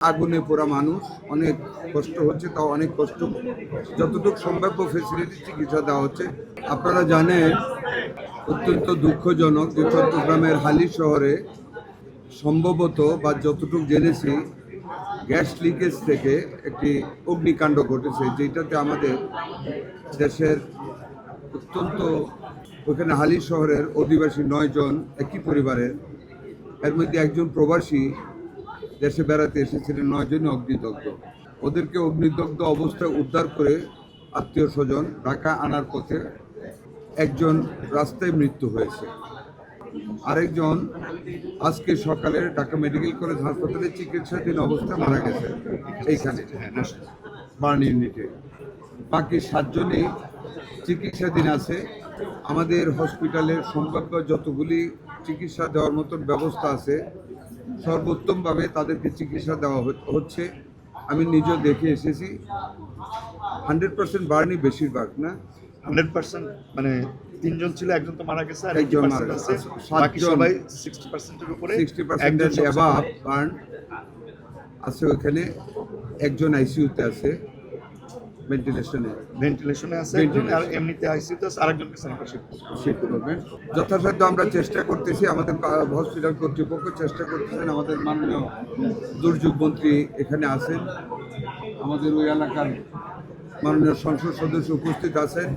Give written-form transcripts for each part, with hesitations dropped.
আগুনে পোড়া মানুষ, অনেক কষ্ট হচ্ছে, তাও অনেক কষ্ট যতটুকু সম্ভাব্য ফেসিলিটি চিকিৎসা দেওয়া হচ্ছে। আপনারা জানেন অত্যন্ত দুঃখজনক যে চট্টগ্রামের হালি শহরে সম্ভবত বা যতটুকু জেনেছি গ্যাস লিকেজ থেকে একটি অগ্নিকাণ্ড ঘটেছে, যেটাতে আমাদের দেশের অত্যন্ত ওখানে হালি শহরের অধিবাসী 9 জন একই পরিবারের, এর মধ্যে একজন প্রবাসী দেশে বেড়াতে এসেছিলেন। 9 জনই অগ্নিদগ্ধ। ওদেরকে অগ্নিদগ্ধ অবস্থায় উদ্ধার করে আত্মীয় স্বজন ঢাকা আনার পথে একজন রাস্তায় মৃত্যু হয়েছে, আরেকজন আজকে সকালে ঢাকা মেডিকেল কলেজ হাসপাতালে চিকিৎসাধীন অবস্থায় মারা গেছে এইখানে বার্ন ইউনিটে। বাকি 7 জনই চিকিৎসাধীন আছে। আমাদের হসপিটালের সম্ভাব্য যতগুলি চিকিৎসা দেওয়ার মতন ব্যবস্থা আছে সর্বোত্তমভাবে তাদেরকে চিকিৎসা দেওয়া হচ্ছে। আমি নিজেও দেখে এসেছি। 100% বার্নই বেশিরভাগ না, 100% মানে 3 জন ছিল, একজন তো মারা গেছে আর একজন 80% মারা আছে, গেছে। বাকি সবাই 60% এর উপরে, 60% এর অ্যাবাভ বার্ন আছে। ওখানে একজন আইসিইউতে আছে, ভেন্টিলেশনে আছে একজন, আর এমনিতে আইসিইউতে আছে আরেকজনকে সেন্টার শিফট করবেন। যথাসাধ্য আমরা চেষ্টা করতেছি, আমাদের হসপিটাল কর্তৃপক্ষ চেষ্টা করতেছেন। আমাদের মাননীয় দুর্যোগ মন্ত্রী এখানে আছেন, আমাদের ওই এলাকার মাননীয় সংসদ সদস্য উপস্থিত আছেন।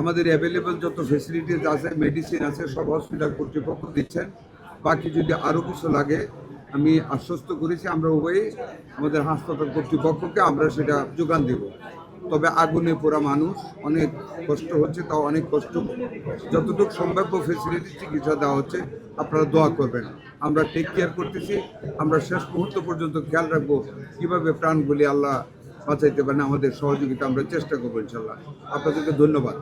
আমাদের অ্যাভেলেবল যত ফেসিলিটিস আছে, মেডিসিন আছে, সব হসপিটাল কর্তৃপক্ষ দিচ্ছেন। বাকি যদি আরও কিছু লাগে আমি আশ্বস্ত করেছি, আমরা উভয়ই আমাদের হাসপাতাল কর্তৃপক্ষকে আমরা সেটা যোগান দেব। তবে আগুনে পোড়া মানুষ, অনেক কষ্ট হচ্ছে, তাও অনেক কষ্ট যতটুকু সম্ভাব্য ফেসিলিটি চিকিৎসা দেওয়া হচ্ছে। আপনারা দোয়া করবেন, আমরা টেক কেয়ার করতেছি। আমরা শেষ মুহূর্ত পর্যন্ত খেয়াল রাখবো কীভাবে প্রাণগুলি আল্লাহ বাঁচাইতে পারেন। আমাদের সহযোগিতা আমরা চেষ্টা করবো ইনশাল্লাহ। আপনাদেরকে ধন্যবাদ।